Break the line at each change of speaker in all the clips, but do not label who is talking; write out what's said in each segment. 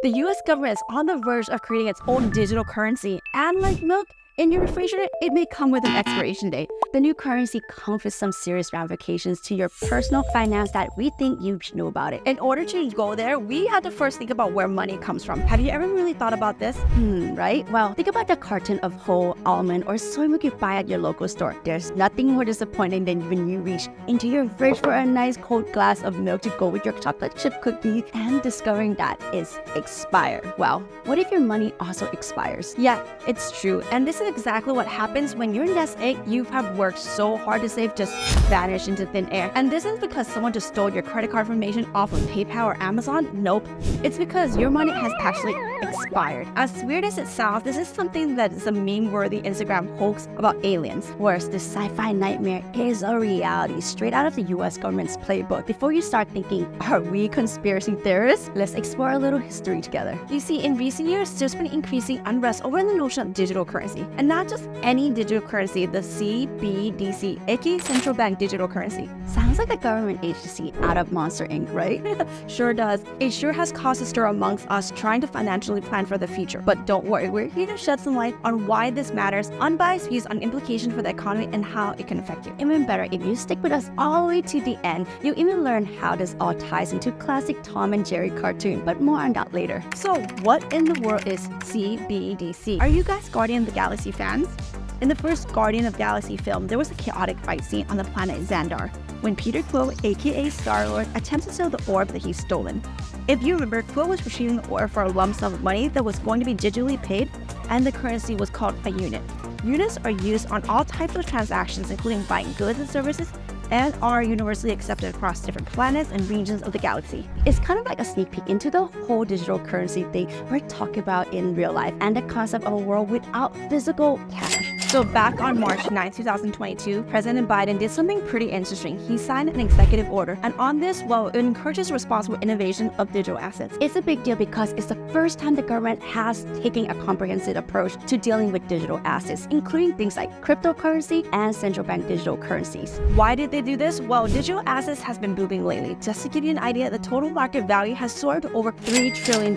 The US government is on the verge of creating its own digital currency, and like milk in your refrigerator, it may come with an expiration date. The new currency comes with some serious ramifications to your personal finance that we think you should know about it. In order to go there, we have to first think about where money comes from. Have you ever really thought about this? Right? Well, think about the carton of whole almond or soy milk you buy at your local store. There's nothing more disappointing than when you reach into your fridge for a nice cold glass of milk to go with your chocolate chip cookie and discovering that it's expired. Well, what if your money also expires? Yeah, it's true. And this is exactly what happens when your nest egg you have worked so hard to save just vanish into thin air. And this is because someone just stole your credit card information off of PayPal or Amazon? Nope. It's because your money has actually expired. As weird as it sounds, this is something that is a meme-worthy Instagram hoax about aliens, whereas the sci-fi nightmare is a reality straight out of the US government's playbook. Before you start thinking, are we conspiracy theorists? Let's explore a little history together. You see, in recent years, there's been increasing unrest over the notion of digital currency. And not just any digital currency, the CBDC, aka Central Bank Digital Currency. Sounds like a government agency out of Monster Inc., right? Sure does. It sure has caused a stir amongst us trying to financially plan for the future. But don't worry, we're here to shed some light on why this matters, unbiased views on implications for the economy and how it can affect you. Even better, if you stick with us all the way to the end, you'll even learn how this all ties into classic Tom and Jerry cartoon, but more on that later. So what in the world is CBDC? Are you guys Guardian of the Galaxy fans? In the first Guardian of the Galaxy film, there was a chaotic fight scene on the planet Xandar when Peter Quill, aka Star-Lord, attempts to steal the orb that he's stolen. If you remember, Quill was retrieving the orb for a lump sum of money that was going to be digitally paid, and the currency was called a unit. Units are used on all types of transactions, including buying goods and services, and are universally accepted across different planets and regions of the galaxy. It's kind of like a sneak peek into the whole digital currency thing we're talking about in real life and the concept of a world without physical cash. So back on March 9, 2022, President Biden did something pretty interesting. He signed an executive order, and on this, well, it encourages responsible innovation of digital assets. It's a big deal because it's the first time the government has taken a comprehensive approach to dealing with digital assets, including things like cryptocurrency and central bank digital currencies. Why did they do this? Well, digital assets has been booming lately. Just to give you an idea, the total market value has soared to over $3 trillion.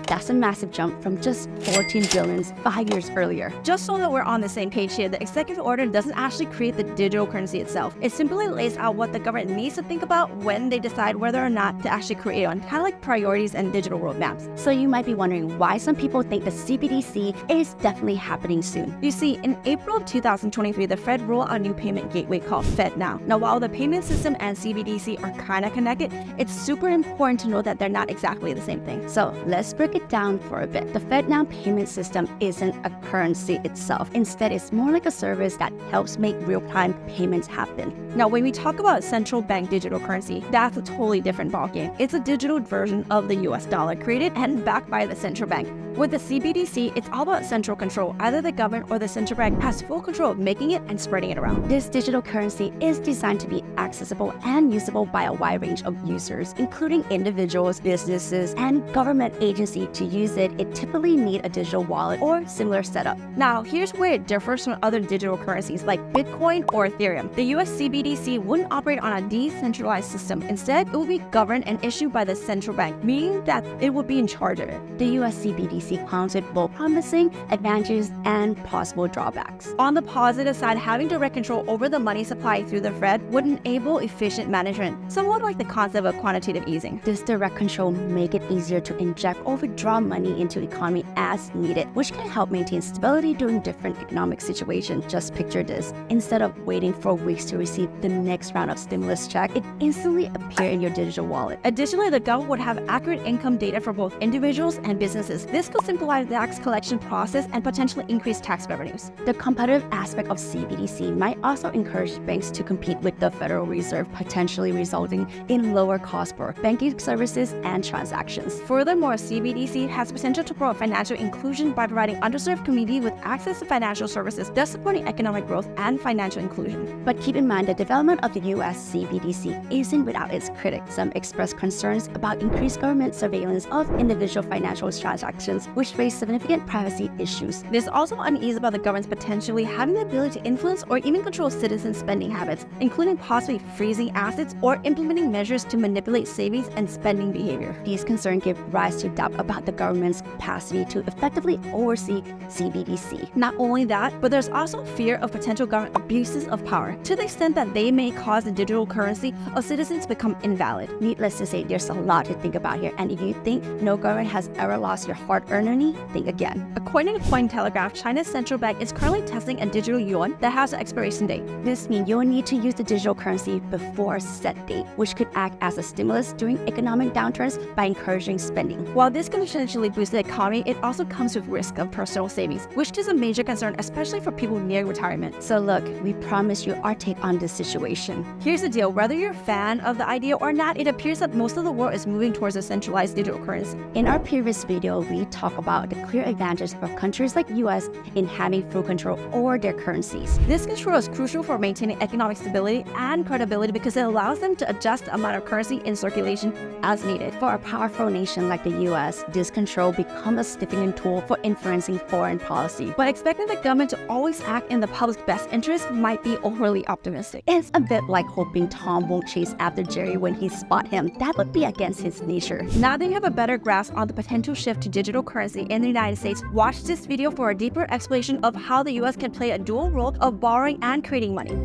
That's a massive jump from just 14 billion 5 years earlier. Just so that we're on the same page here, the executive order doesn't actually create the digital currency itself. It simply lays out what the government needs to think about when they decide whether or not to actually create one, kind of like priorities and digital roadmaps. So you might be wondering why some people think the CBDC is definitely happening soon. You see, in April of 2023, the Fed rolled out a new payment gateway called FedNow. Now, while the payment system and CBDC are kind of connected, it's super important to know that they're not exactly the same thing. So let's break it down for a bit. The FedNow payment system isn't a currency itself. Instead, it's more like a service that helps make real-time payments happen. Now, when we talk about central bank digital currency, that's a totally different ballgame. It's a digital version of the US dollar created and backed by the central bank. With the CBDC, it's all about central control. Either the government or the central bank has full control of making it and spreading it around. This digital currency is designed to be accessible and usable by a wide range of users, including individuals, businesses, and government agencies. To use it, it typically need a digital wallet or similar setup. Now, here's where it differs from other digital currencies like Bitcoin or Ethereum. The US CBDC wouldn't operate on a decentralized system. Instead, it will be governed and issued by the central bank, meaning that it would be in charge of it. The US CBDC comes with both promising advantages and possible drawbacks. On the positive side, having direct control over the money supply through the Fed would enable efficient management, somewhat like the concept of quantitative easing. This direct control make it easier to inject or withdraw money into the economy as needed, which can help maintain stability during different economic situations. Just picture this. Instead of waiting for weeks to receive the next round of stimulus check, it instantly appears in your digital wallet. Additionally, the government would have accurate income data for both individuals and businesses. This could simplify the tax collection process and potentially increase tax revenues. The competitive aspect of CBDC might also encourage banks to compete with the Federal Reserve, potentially resulting in lower costs for banking services and transactions. Furthermore, CBDC has potential to promote financial inclusion by providing underserved communities with access to financial services services, thus supporting economic growth and financial inclusion. But keep in mind, the development of the US CBDC isn't without its critics. Some express concerns about increased government surveillance of individual financial transactions, which raise significant privacy issues. There's also unease about the government's potentially having the ability to influence or even control citizens' spending habits, including possibly freezing assets or implementing measures to manipulate savings and spending behavior. These concerns give rise to doubt about the government's capacity to effectively oversee CBDC. Not only that, but there's also fear of potential government abuses of power, to the extent that they may cause the digital currency of citizens to become invalid. Needless to say, there's a lot to think about here, and if you think no government has ever lost your hard-earned money, think again. According to Cointelegraph, China's central bank is currently testing a digital yuan that has an expiration date. This means you'll need to use the digital currency before a set date, which could act as a stimulus during economic downturns by encouraging spending. While this can potentially boost the economy, it also comes with risk of personal savings, which is a major concern, especially for people near retirement. So look, we promise you our take on this situation. Here's the deal, whether you're a fan of the idea or not, it appears that most of the world is moving towards a centralized digital currency. In our previous video, we talk about the clear advantages of countries like US in having full control over their currencies. This control is crucial for maintaining economic stability and credibility because it allows them to adjust the amount of currency in circulation as needed. For a powerful nation like the US, this control becomes a stiffening tool for influencing foreign policy. But expecting the government to always act in the public's best interest might be overly optimistic. It's a bit like hoping Tom won't chase after Jerry when he spots him. That would be against his nature. Now that you have a better grasp on the potential shift to digital currency in the United States, watch this video for a deeper explanation of how the US can play a dual role of borrowing and creating money.